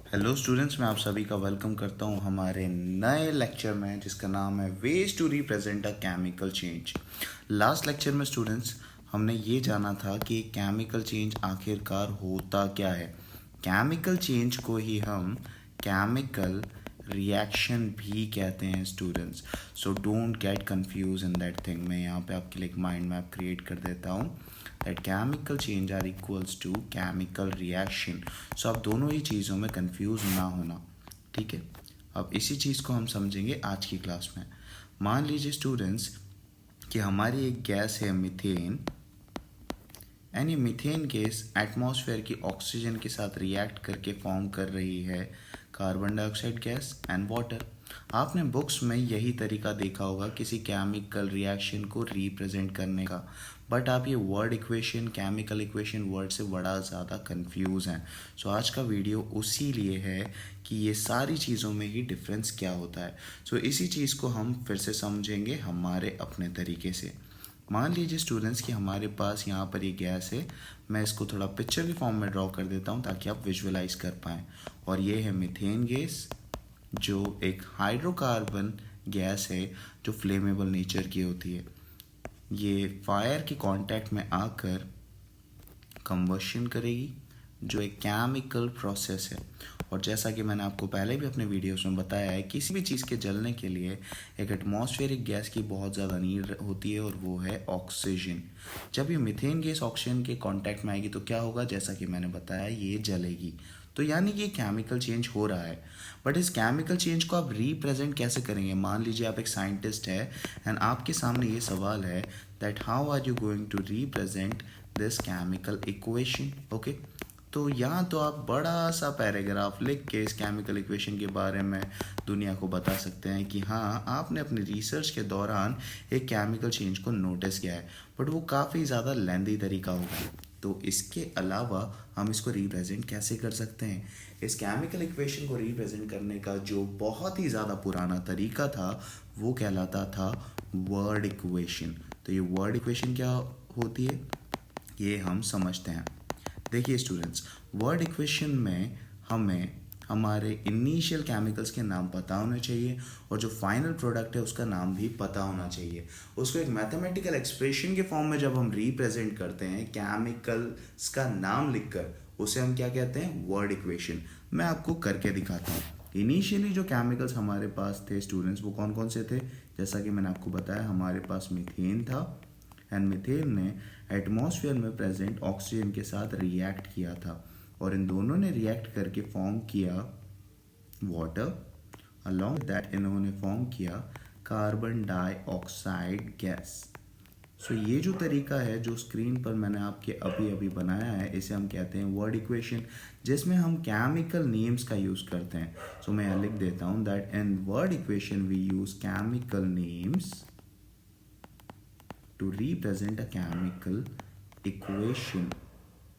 Hello students, मैं आप सभी का वेलकम करता हूं हमारे नए लेक्चर में जिसका नाम है ways to represent a chemical change. Last lecture में स्टूडेंट्स हमने ये जाना था कि केमिकल चेंज आखिरकार होता क्या है। केमिकल चेंज को ही हम केमिकल रिएक्शन भी कहते हैं students. So don't get confuse in that thing. मैं यहाँ पे आपके लिए एक माइंड मैप क्रिएट कर देता हूँ that chemical change are equals to chemical reaction। सो आप दोनों ही चीज़ों में कंफ्यूज ना होना, ठीक है। अब इसी चीज़ को हम समझेंगे आज की क्लास में। मान लीजिए स्टूडेंट्स कि हमारी एक गैस है मीथेन, एंड ये मीथेन गैस एटमॉस्फेयर की ऑक्सीजन के साथ रिएक्ट करके फॉर्म कर रही है carbon dioxide gas and water. आपने बुक्स में यही तरीका देखा होगा किसी केमिकल रिएक्शन को रिप्रेजेंट करने का, बट आप ये word equation, chemical equation word से बड़ा ज़्यादा कंफ्यूज हैं। सो आज का वीडियो उसी लिए है कि ये सारी चीज़ों में ही डिफरेंस क्या होता है। सो इसी चीज़ को हम फिर से समझेंगे हमारे अपने तरीके से। मान लीजिए स्टूडेंट्स कि हमारे पास यहाँ पर ये गैस है। मैं इसको थोड़ा पिक्चर के फॉर्म में ड्रॉ कर देता हूँ ताकि आप विजुअलाइज कर पाएँ। और ये है मीथेन गैस, जो एक हाइड्रोकार्बन गैस है जो फ्लेमेबल नेचर की होती है। ये फायर के कांटेक्ट में आकर कंबशन करेगी, जो एक केमिकल प्रोसेस है। और जैसा कि मैंने आपको पहले भी अपने वीडियोस में बताया है, किसी भी चीज़ के जलने के लिए एक एटमॉस्फेरिक गैस की बहुत ज़्यादा नीड होती है, और वो है ऑक्सीजन। जब ये मीथेन गैस ऑक्सीजन के कांटेक्ट में आएगी तो क्या होगा, जैसा कि मैंने बताया, ये जलेगी। तो यानी कि केमिकल चेंज हो रहा है। बट इस केमिकल चेंज को आप रिप्रेजेंट कैसे करेंगे। मान लीजिए आप एक साइंटिस्ट है एंड आपके सामने ये सवाल है that how are you going to represent this chemical equation. Okay, तो यहाँ तो आप बड़ा सा पैराग्राफ लिख के इस केमिकल इक्वेशन के बारे में दुनिया को बता सकते हैं कि हाँ, आपने अपनी रिसर्च के दौरान एक केमिकल चेंज को नोटिस किया है, बट वो काफ़ी ज़्यादा लेंदी तरीका होगा। तो इसके अलावा हम इसको रिप्रेजेंट कैसे कर सकते हैं। इस केमिकल इक्वेशन को रिप्रेजेंट करने का जो बहुत ही ज़्यादा पुराना तरीका था वो कहलाता था वर्ड इक्वेशन। तो ये वर्ड इक्वेशन क्या होती है ये हम समझते हैं। देखिए स्टूडेंट्स, वर्ड इक्वेशन में हमें हमारे इनिशियल केमिकल्स के नाम पता होने चाहिए, और जो फाइनल प्रोडक्ट है उसका नाम भी पता होना चाहिए। उसको एक मैथमेटिकल एक्सप्रेशन के फॉर्म में जब हम रिप्रेजेंट करते हैं केमिकल्स का नाम लिखकर, उसे हम क्या कहते हैं, वर्ड इक्वेशन। मैं आपको करके दिखाता हूँ। इनिशियली जो केमिकल्स हमारे पास थे स्टूडेंट्स, वो कौन कौन से थे। जैसा कि मैंने आपको बताया, हमारे पास मीथेन था, एंड मीथेन ने एटमॉस्फेयर में प्रेजेंट ऑक्सीजन के साथ रिएक्ट किया था, और इन दोनों ने रिएक्ट करके फॉर्म किया वाटर। अलॉन्ग दैट इन्होंने फॉर्म किया कार्बन डाइऑक्साइड गैस। सो ये जो तरीका है जो स्क्रीन पर मैंने आपके अभी अभी बनाया है, इसे हम कहते हैं वर्ड इक्वेशन, जिसमें हम केमिकल नेम्स का यूज़ करते हैं। सो मैं यहाँ लिख देता हूँ that in word equation we use chemical names to represent a chemical equation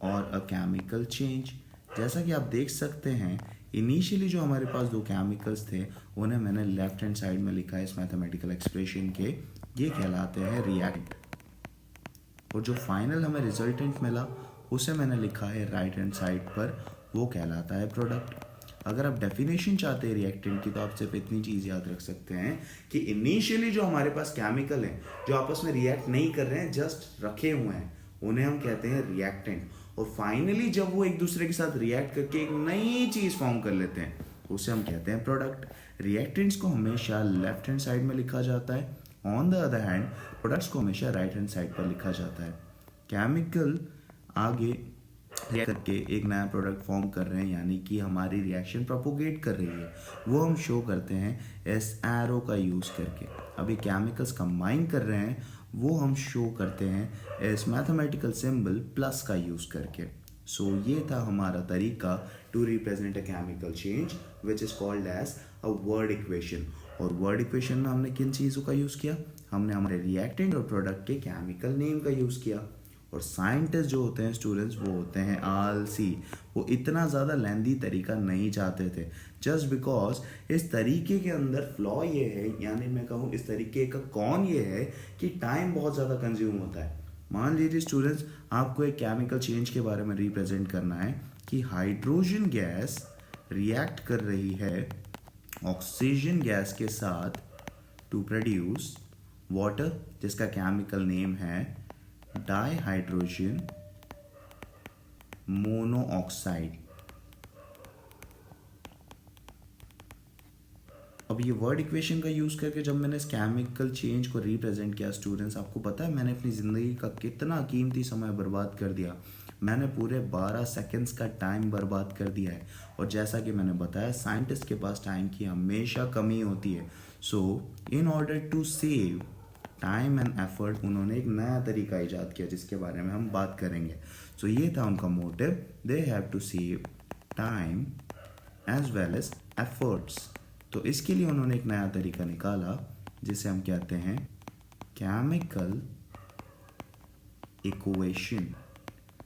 or a chemical change। जैसा कि आप देख सकते हैं, इनिशियली जो हमारे पास दो केमिकल्स थे उन्हें मैंने लेफ्ट हैंड साइड में लिखा है इस मैथमेटिकल एक्सप्रेशन के, ये कहलाते हैं रिएक्टेंट। और जो फाइनल हमें रिजल्टेंट मिला उसे मैंने लिखा है राइट हैंड साइड पर, वो कहलाता है प्रोडक्ट। अगर आप डेफिनेशन चाहते हैं रिएक्टेंट की, तो आप सिर्फ इतनी चीज़ याद रख सकते हैं कि इनिशियली जो हमारे पास केमिकल हैं जो आपस में रिएक्ट नहीं कर रहे हैं, जस्ट रखे हुए हैं, उन्हें हम कहते हैं रिएक्टेंट। और फाइनली जब वो एक दूसरे के साथ रिएक्ट करके एक नई चीज़ फॉर्म कर लेते हैं, उसे हम कहते हैं प्रोडक्ट। रिएक्टेंट्स को हमेशा लेफ्ट हैंड साइड में लिखा जाता है, on the other hand products को हमेशा राइट हैंड साइड पर लिखा जाता है। केमिकल आगे रिएक्ट करके एक नया प्रोडक्ट फॉर्म कर रहे हैं, यानी कि हमारी रिएक्शन प्रोपोगेट कर रही है, वो हम शो करते हैं इस एरो का यूज़ करके। अभी केमिकल्स कंबाइन कर रहे हैं, वो हम शो करते हैं इस मैथमेटिकल सिंबल प्लस का यूज़ करके। सो ये था हमारा तरीका to represent a chemical change which is called as a word equation. और वर्ड इक्वेशन में हमने किन चीज़ों का यूज़ किया, हमने हमारे रिएक्टेंट और प्रोडक्ट के केमिकल नेम का यूज़ किया। और साइंटिस्ट जो होते हैं स्टूडेंट्स, वो होते हैं आलसी। वो इतना ज़्यादा लेंदी तरीका नहीं चाहते थे, जस्ट बिकॉज इस तरीके के अंदर फ्लॉ ये है, यानी मैं कहूँ इस तरीके का कौन ये है कि टाइम बहुत ज़्यादा कंज्यूम होता है। मान लीजिए स्टूडेंट्स, आपको एक केमिकल चेंज के बारे में रिप्रेजेंट करना है कि हाइड्रोजन गैस रिएक्ट कर रही है ऑक्सीजन गैस के साथ टू प्रोड्यूस वाटर, जिसका केमिकल नेम है डाइहाइड्रोजन मोनोऑक्साइड। अब ये वर्ड इक्वेशन का यूज़ करके जब मैंने इस केमिकल चेंज को रिप्रेजेंट किया स्टूडेंट्स, आपको पता है मैंने अपनी ज़िंदगी का कितना कीमती समय बर्बाद कर दिया। मैंने पूरे 12 सेकंड्स का टाइम बर्बाद कर दिया है। और जैसा कि मैंने बताया, साइंटिस्ट के पास टाइम की हमेशा कमी होती है। So in order to save time and effort, उन्होंने एक नया तरीका ईजाद किया जिसके बारे में हम बात करेंगे। सो ये था उनका motive, they have to save time as well as efforts. तो इसके लिए उन्होंने एक नया तरीका निकाला जिसे हम कहते हैं केमिकल इक्वेशन।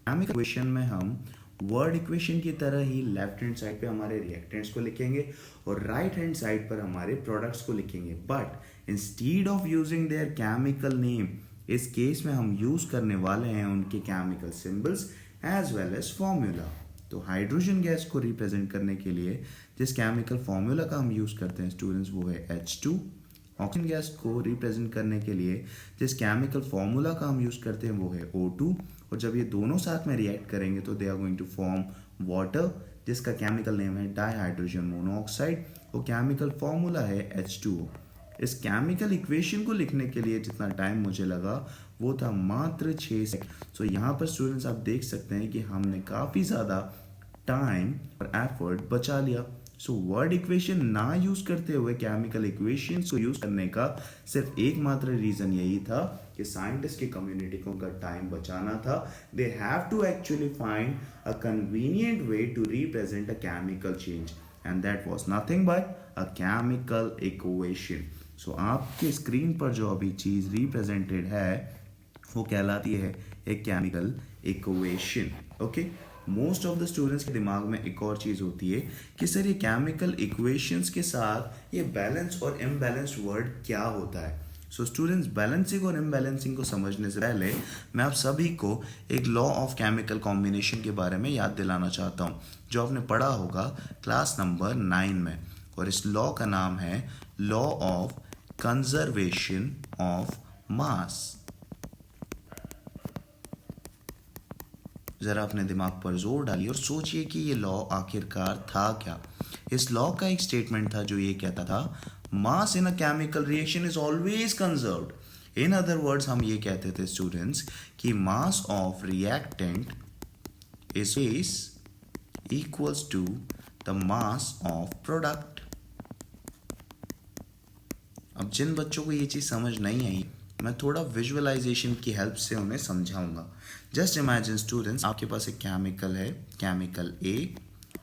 केमिकल इक्वेशन में हम वर्ड इक्वेशन की तरह ही लेफ्ट हैंड साइड पे हमारे रिएक्टेंट्स को लिखेंगे और राइट हैंड साइड पर हमारे प्रोडक्ट्स को लिखेंगे। But instead of using their chemical name, इस केस में हम यूज करने वाले हैं उनके chemical symbols as well as formula. तो हाइड्रोजन गैस को रिप्रेजेंट करने के लिए जिस केमिकल फॉर्मूला का हम यूज करते हैं स्टूडेंट्स, वो है H2। ऑक्सीजन गैस को रिप्रेजेंट करने के लिए जिस केमिकल फॉर्मूला का हम यूज करते हैं वो है O2। और जब ये दोनों साथ में रिएक्ट करेंगे तो they are going to form water, जिसका केमिकल नेम है डाइहाइड्रोजन मोनोऑक्साइड। और केमिकल फॉर्मूला है H2O। इस केमिकल इक्वेशन को लिखने के लिए जितना टाइम मुझे लगा वो था मात्र 6 सेकंड। सो यहाँ पर स्टूडेंट्स आप देख सकते हैं कि हमने काफ़ी ज़्यादा टाइम और एफर्ट बचा लिया। सो वर्ड इक्वेशन ना यूज करते हुए केमिकल इक्वेशंस को यूज करने का सिर्फ एकमात्र रीजन यही था कि साइंटिस्ट की कम्युनिटी को उनका टाइम बचाना था। They have to actually find a convenient way to represent a chemical change and that was nothing but a chemical equation. So आपके स्क्रीन पर जो अभी चीज रिप्रेजेंटेड है वो कहलाती है एक chemical equation. Okay, most of the students के दिमाग में एक और चीज़ होती है कि सर ये केमिकल इक्वेशंस के साथ ये बैलेंस और इम्बैलेंस्ड वर्ड क्या होता है। सो स्टूडेंट्स, बैलेंसिंग और इम्बैलेंसिंग को समझने से पहले मैं आप सभी को एक लॉ ऑफ केमिकल कॉम्बिनेशन के बारे में याद दिलाना चाहता हूँ जो आपने पढ़ा होगा क्लास नंबर 9 में। और इस लॉ का नाम है लॉ ऑफ कंजर्वेशन ऑफ मास। ज़रा अपने दिमाग पर जोर डालिए और सोचिए कि ये लॉ आखिरकार था क्या। इस लॉ का एक स्टेटमेंट था जो ये कहता था mass in a chemical reaction is always conserved. In other words हम ये कहते थे स्टूडेंट्स कि mass of reactant is equals to the mass of product. अब जिन बच्चों को ये चीज़ समझ नहीं आई, मैं थोड़ा विजुअलाइजेशन की हेल्प से उन्हें समझाऊंगा। जस्ट इमेजिन स्टूडेंट्स, आपके पास एक केमिकल है, केमिकल ए,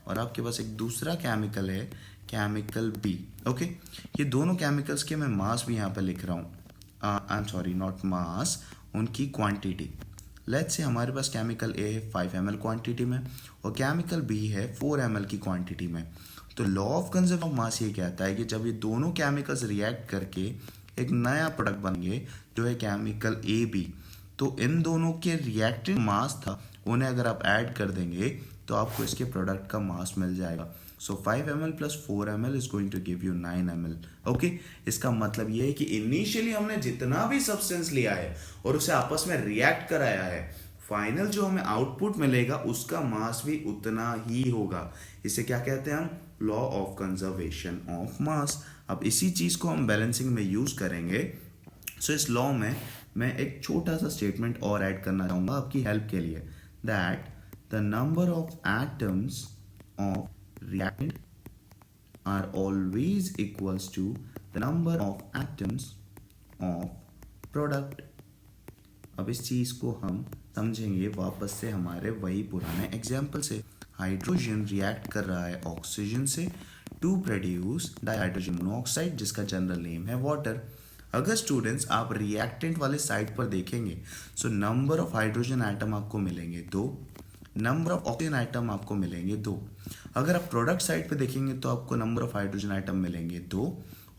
और आपके पास एक दूसरा केमिकल है, केमिकल बी। ओके, ये दोनों केमिकल्स के मैं मास भी यहाँ पर लिख रहा हूँ। आई एम सॉरी, नॉट मास, उनकी क्वांटिटी। लेट्स से हमारे पास केमिकल ए है 5 ml क्वांटिटी में और केमिकल बी है 4 ml की क्वांटिटी में। तो लॉ ऑफ कंजर्वेशन ऑफ मास ये कहता है कि जब ये दोनों केमिकल्स रिएक्ट करके एक नया प्रोडक्ट बनेंगे जो है केमिकल ए बी, तो इन दोनों के रिएक्टेंट मास था उन्हें अगर आप ऐड कर देंगे तो आपको इसके प्रोडक्ट का मास मिल जाएगा। So 5 ml plus 4 ml is going to give you 9 ml। Okay, इसका मतलब ये है कि इनिशियली हमने जितना भी सब्सटेंस लिया है और उसे आपस में रिएक्ट कराया है, फाइनल जो हमें आउटपुट मिलेगा उसका मास भी उतना ही होगा। इसे क्या कहते हैं हम? लॉ ऑफ कंजर्वेशन ऑफ मास। अब इसी चीज को हम बैलेंसिंग में यूज करेंगे। सो इस लॉ में मैं एक छोटा सा स्टेटमेंट और ऐड करना चाहूंगा आपकी हेल्प के लिए, that the number of atoms of reactant are always equals to the number of atoms of product। अब इस चीज को हम समझेंगे वापस से हमारे वही पुराने एग्जाम्पल से। हाइड्रोजन रिएक्ट कर रहा है ऑक्सीजन से टू प्रोड्यूस डाइहाइड्रोजन मोनोऑक्साइड जिसका जनरल नेम है वाटर। अगर स्टूडेंट्स आप रिएक्टेंट वाले साइड पर देखेंगे so number of hydrogen atom आपको मिलेंगे 2, नंबर ऑफ ऑक्सीजन आइटम आपको मिलेंगे 2। अगर आप प्रोडक्ट साइड पे देखेंगे तो आपको नंबर ऑफ हाइड्रोजन आइटम मिलेंगे 2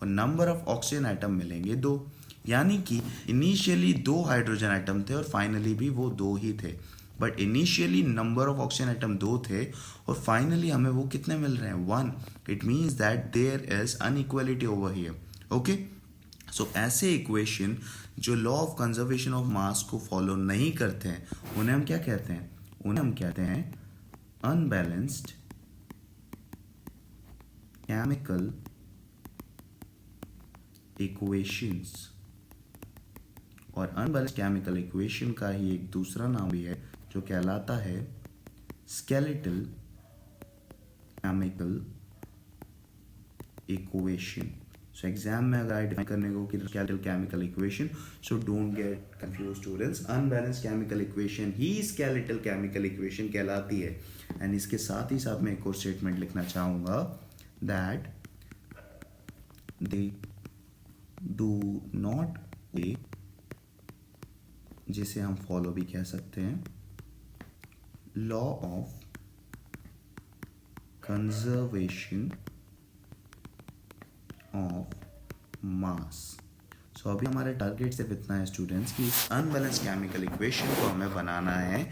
और नंबर ऑफ ऑक्सीजन आइटम मिलेंगे 2। यानी कि इनिशियली 2 हाइड्रोजन आइटम थे और फाइनली भी वो 2 ही थे। But initially number of oxygen atom 2 थे और फाइनली हमें वो कितने मिल रहे हैं 1. It means that there is unequality over here. Okay, so ऐसे इक्वेशन जो law of conservation of mass को फॉलो नहीं करते हैं उन्हें हम क्या कहते हैं? उन्हें हम कहते हैं अनबैलेंस्ड केमिकल इक्वेशंस. और अनबैलेंस्ड केमिकल इक्वेशन का ही एक दूसरा नाम भी है जो कहलाता है skeletal chemical equation. So exam में अगर डिफाइन करने को कि skeletal chemical equation, so don't get confuse students. Unbalanced chemical equation he skeletal chemical equation कहलाती है. एंड इसके साथ ही साथ मैं एक और स्टेटमेंट लिखना चाहूंगा that they do not a, जिसे हम फॉलो भी कह सकते हैं, law of conservation of mass. So अभी हमारे टारगेट सिर्फ इतना है स्टूडेंट्स कि अनबैलेंस्ड केमिकल इक्वेशन को हमें बनाना है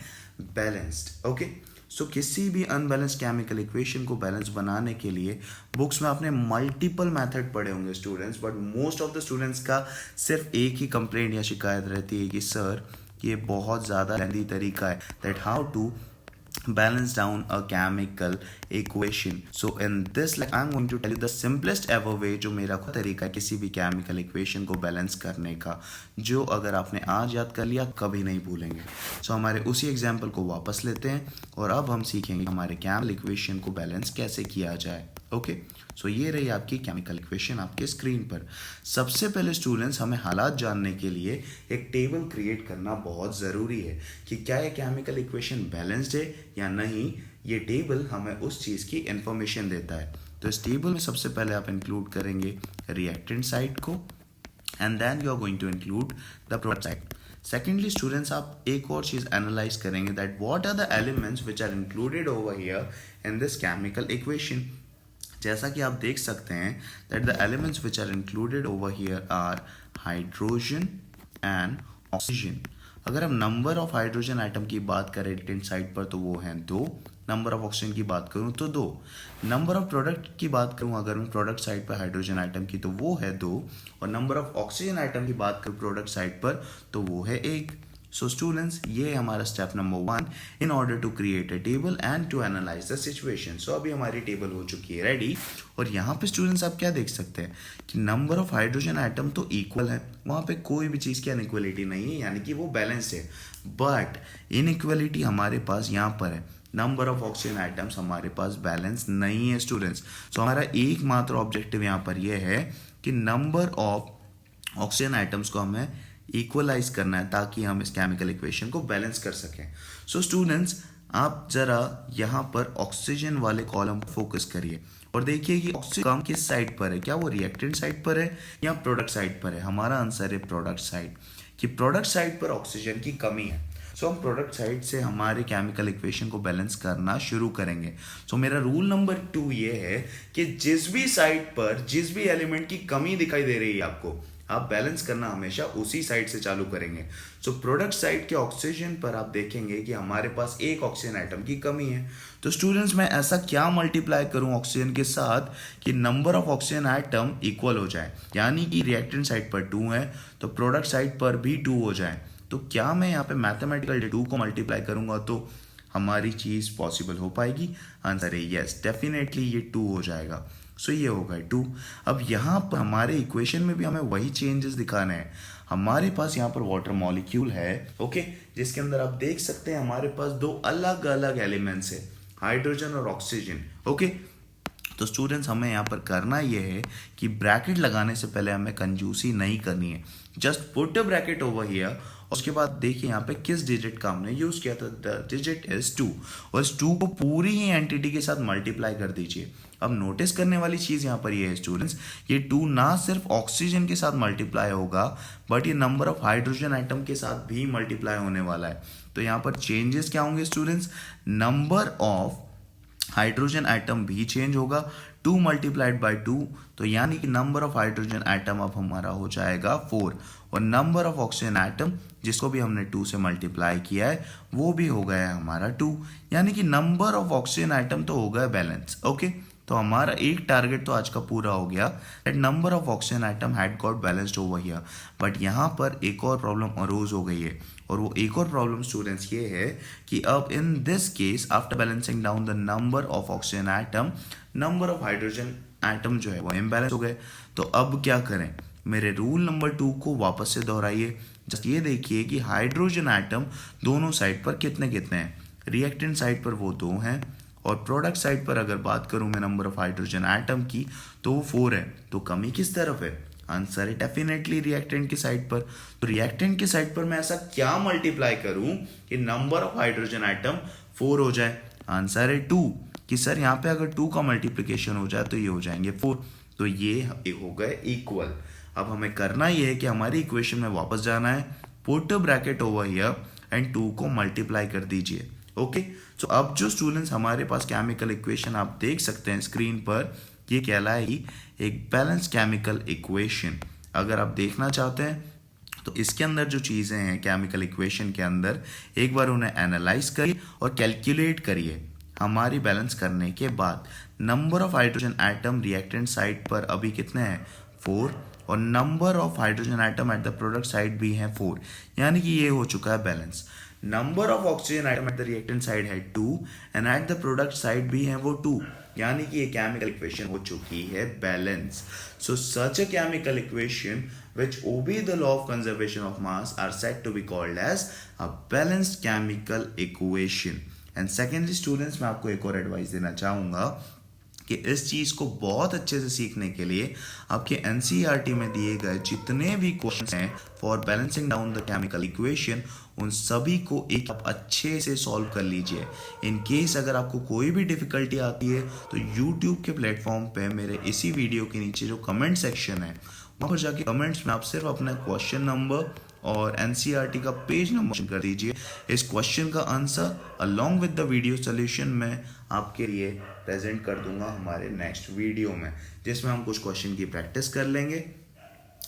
बैलेंस्ड. ओके, सो किसी भी अनबैलेंस्ड केमिकल इक्वेशन को बैलेंस बनाने के लिए बुक्स में आपने मल्टीपल मेथड पढ़े होंगे students, but most of the students का सिर्फ एक ही कंप्लेंट या शिकायत रहती है कि सर ये बहुत ज़्यादा लेंथी तरीका है that how to balance down a chemical equation. So in this I'm going to tell you the simplest ever way जो मेरा खुद तरीका है किसी भी chemical equation को बैलेंस करने का, जो अगर आपने आज याद कर लिया कभी नहीं भूलेंगे. So हमारे उसी एग्जाम्पल को वापस लेते हैं और अब हम सीखेंगे हमारे chemical equation को बैलेंस कैसे किया जाए. ओके, सो ये रही आपकी केमिकल इक्वेशन आपके स्क्रीन पर. सबसे पहले स्टूडेंट्स हमें हालात जानने के लिए एक टेबल क्रिएट करना बहुत ज़रूरी है कि क्या ये केमिकल इक्वेशन बैलेंस्ड है या नहीं. ये टेबल हमें उस चीज़ की इंफॉर्मेशन देता है. तो इस टेबल में सबसे पहले आप इंक्लूड करेंगे रिएक्टेंट साइड को and then you are going to include the product side. Secondly students आप एक और चीज़ एनालाइज करेंगे that what are the elements which are included over here in this chemical equation. जैसा कि आप देख सकते हैं that the elements which are included over here are hydrogen and oxygen. अगर हम नंबर ऑफ हाइड्रोजन आइटम की बात करें रिएक्टेंट साइड पर तो वो हैं 2. नंबर ऑफ ऑक्सीजन की बात करूं तो 2. नंबर ऑफ प्रोडक्ट की बात करूं अगर मैं प्रोडक्ट साइड पर हाइड्रोजन आइटम की तो वो है 2. और नंबर ऑफ ऑक्सीजन आइटम की बात करूं प्रोडक्ट साइड पर तो वो है 1. सो स्टूडेंट्स ये हमारा step number 1 in order to create a table and to analyse the situation. So अभी हमारी टेबल हो चुकी है रेडी. और यहाँ पे स्टूडेंट्स आप क्या देख सकते हैं कि नंबर ऑफ हाइड्रोजन आइटम तो इक्वल है, वहाँ पे कोई भी चीज़ की अनइक्वलिटी नहीं है, यानी कि वो बैलेंस है. बट इनइक्वलिटी हमारे पास यहाँ पर है, नंबर ऑफ ऑक्सीजन आइटम्स हमारे पास बैलेंस नहीं है स्टूडेंट्स. सो हमारा एकमात्र ऑब्जेक्टिव यहाँ पर यह है कि नंबर ऑफ ऑक्सीजन आइटम्स को हमें इक्वलाइज करना है ताकि हम इस केमिकल इक्वेशन को बैलेंस कर सकें. सो स्टूडेंट्स आप जरा यहाँ पर ऑक्सीजन वाले कॉलम पर फोकस करिए और देखिए कि ऑक्सीजन कम किस साइड पर है, क्या वो रिएक्टेंट साइड पर है या प्रोडक्ट साइड पर है. हमारा आंसर है प्रोडक्ट साइड, कि प्रोडक्ट साइड पर ऑक्सीजन की कमी है. सो हम प्रोडक्ट साइड से हमारे केमिकल इक्वेशन को बैलेंस करना शुरू करेंगे. सो मेरा रूल नंबर 2 ये है कि जिस भी साइड पर जिस भी एलिमेंट की कमी दिखाई दे रही है आपको, आप बैलेंस करना हमेशा उसी साइड से चालू करेंगे. सो प्रोडक्ट साइड के ऑक्सीजन पर आप देखेंगे कि हमारे पास एक ऑक्सीजन आइटम की कमी है. तो स्टूडेंट्स मैं ऐसा क्या मल्टीप्लाई करूं ऑक्सीजन के साथ कि number of oxygen atom equal हो जाए, यानी कि रिएक्टेंट साइड पर 2 है तो प्रोडक्ट साइड पर भी 2 हो जाए. तो क्या मैं यहाँ पे मैथमेटिकल 2 को मल्टीप्लाई करूंगा तो हमारी चीज़ पॉसिबल हो पाएगी? आंसर है यस, डेफिनेटली ये 2 हो जाएगा. सो ये होगा 2. अब यहाँ पर हमारे इक्वेशन में भी हमें वही चेंजेस दिखाने हैं. हमारे पास यहाँ पर वाटर मॉलिक्यूल है, ओके, जिसके अंदर आप देख सकते हैं हमारे पास 2 अलग अलग एलिमेंट्स है, हाइड्रोजन और ऑक्सीजन. ओके, तो स्टूडेंट्स हमें यहाँ पर करना ये है कि ब्रैकेट लगाने से पहले हमें कंजूसी नहीं करनी है. Just put a bracket over here. उसके बाद देखिए यहाँ पे किस डिजिट का हमने यूज किया था, द डिजिट इज 2. और इस 2 को पूरी ही एंटिटी के साथ मल्टीप्लाई कर दीजिए. अब नोटिस करने वाली चीज़ यहाँ पर ये है स्टूडेंट्स, ये 2 ना सिर्फ ऑक्सीजन के साथ मल्टीप्लाई होगा बट ये नंबर ऑफ हाइड्रोजन आइटम के साथ भी मल्टीप्लाई होने वाला है. तो यहाँ पर चेंजेस क्या होंगे students, number of hydrogen atom भी चेंज होगा, 2 मल्टीप्लाइड बाई 2, तो यानी कि नंबर ऑफ हाइड्रोजन एटम अब हमारा हो जाएगा 4, और नंबर ऑफ ऑक्सीजन एटम जिसको भी हमने 2 से मल्टीप्लाई किया है वो भी हो गया है हमारा 2, यानी कि नंबर ऑफ ऑक्सीजन एटम तो हो गया बैलेंस। ओके, तो हमारा एक टारगेट तो आज का पूरा हो गया, that number of oxygen atom had got balanced over here. But यहाँ पर एक और प्रॉब्लम अरोज हो गई है, और वो एक और प्रॉब्लम स्टूडेंट्स ये है कि अब in this case after balancing down the number of oxygen atom, number of hydrogen atom जो है वो इम्बैलेंस हो गए। तो अब क्या करें, मेरे रूल नंबर 2 को वापस से दोहराइए। जस्ट ये देखिए कि हाइड्रोजन एटम दोनों साइड पर कितने कितने हैं, रिएक्टेंट साइड पर वो 2 हैं, और प्रोडक्ट साइड पर अगर बात करूं मैं नंबर ऑफ हाइड्रोजन एटम की तो वो 4 है। तो कमी किस तरफ है, आंसर है डेफिनेटली रिएक्टेंट की साइड पर। तो रिएक्टेंट की साइड पर मैं ऐसा क्या मल्टीप्लाई करूं कि नंबर ऑफ हाइड्रोजन एटम 4 हो जाए, आंसर है 2, कि सर यहाँ पे अगर 2 का मल्टीप्लिकेशन हो जाए तो ये हो जाएंगे 4, तो ये हो गए इक्वल। अब हमें करना ये है कि हमारी इक्वेशन में वापस जाना है, put bracket over here and 2 को मल्टीप्लाई कर दीजिए। ओके, तो अब जो स्टूडेंट्स हमारे पास केमिकल इक्वेशन आप देख सकते हैं स्क्रीन पर, ये कहलाएगी एक बैलेंस केमिकल इक्वेशन। अगर आप देखना चाहते हैं तो इसके अंदर जो चीज़ें हैं केमिकल इक्वेशन के अंदर, एक बार उन्हें एनालाइज करिए और कैलकुलेट करिए। हमारी बैलेंस करने के बाद number of hydrogen atom reactant side पर अभी कितने हैं, 4, और number of hydrogen atom at the product side भी है 4, यानी कि ये हो चुका है balance. Number of oxygen atom at the reactant side है 2 and at the product side भी है वो 2, यानी कि ये केमिकल इक्वेशन हो चुकी है balance. So such a chemical equation which obey the law of conservation of mass are said to be called as a balanced chemical equation. And secondly students, मैं आपको एक और एडवाइस देना चाहूँगा कि इस चीज़ को बहुत अच्छे से सीखने के लिए आपके एनसीईआरटी में दिए गए जितने भी क्वेश्चन हैं for balancing down the chemical equation, उन सभी को एक आप अच्छे से सॉल्व कर लीजिए। इन केस अगर आपको कोई भी डिफिकल्टी आती है तो यूट्यूब के प्लेटफॉर्म पे मेरे इसी वीडियो के नीचे जो कमेंट सेक्शन है वहाँ पर जाके कमेंट्स में आप सिर्फ अपना क्वेश्चन नंबर और एनसीईआरटी का पेज नंबर कर दीजिए। इस क्वेश्चन का answer along with the video solution मैं आपके लिए प्रेजेंट कर दूंगा हमारे नेक्स्ट वीडियो में, जिसमें हम कुछ क्वेश्चन की प्रैक्टिस कर लेंगे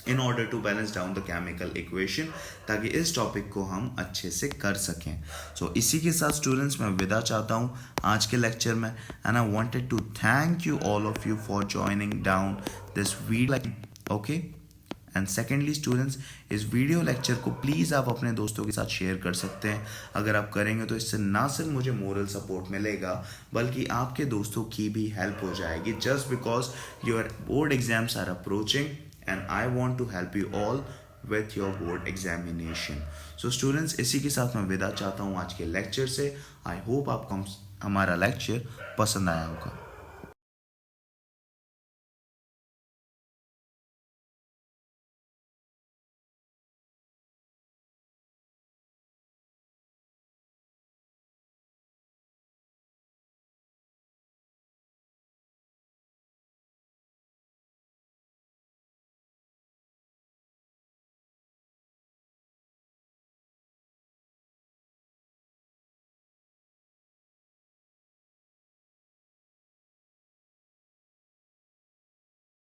in order to balance down the chemical equation, ताकि इस टॉपिक को हम अच्छे से कर सकें। सो इसी के साथ स्टूडेंट्स मैं विदा चाहता हूँ आज के लेक्चर में, and I wanted to thank you all of you for joining down this video. Okay, and secondly students, इस वीडियो लेक्चर को प्लीज़ आप अपने दोस्तों के साथ शेयर कर सकते हैं। अगर आप करेंगे तो इससे ना सिर्फ मुझे मोरल सपोर्ट मिलेगा बल्कि आपके दोस्तों की भी हेल्प हो जाएगी, just because your board exams are approaching and I want to help you all with your board examination. So students, इसी के साथ मैं विदा चाहता हूँ आज के लेक्चर से। आई होप आपको हमारा लेक्चर पसंद आया होगा।